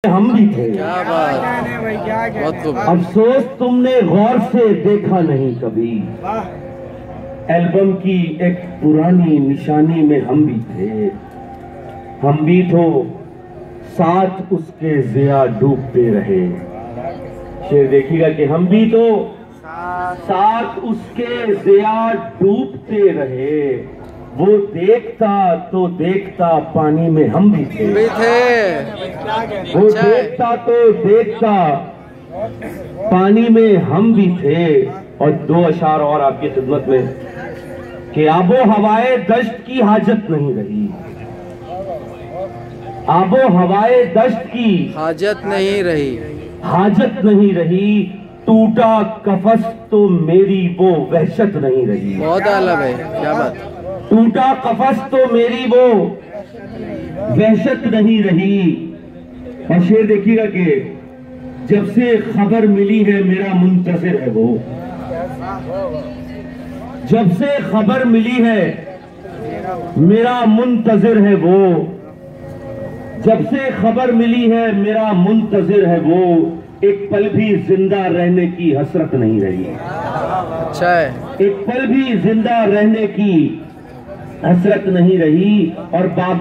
हम भी थे। क्या बात, बहुत खूब। अफसोस तुमने गौर से देखा नहीं कभी। एल्बम की एक पुरानी निशानी में हम भी थे। हम भी तो साथ उसके ज़िया डूबते रहे। शेर देखिएगा कि हम भी तो साथ उसके ज़िया डूबते रहे। वो देखता तो देखता पानी में हम भी थे। वो देखता तो देखता पानी में हम भी थे। और दो अशार और आपकी खिदमत में कि आबो हवाए दश्त की हाजत नहीं रही। आबो हवाए दश्त की हाजत नहीं रही। हाजत नहीं रही। टूटा कफस तो मेरी वो वहशत नहीं रही। बहुत आला भाई, क्या बात। टूटा कफस तो मेरी वो वहशत नहीं रही। और शेर देखिएगा कि जब से खबर मिली है मेरा मुंतज़िर है वो। जब से खबर मिली है मेरा मुंतज़िर है वो। जब से खबर मिली है मेरा मुंतज़िर है वो। एक पल भी जिंदा रहने की हसरत नहीं रही। अच्छा है। एक पल भी जिंदा रहने की हसरत नहीं रही। और बाबे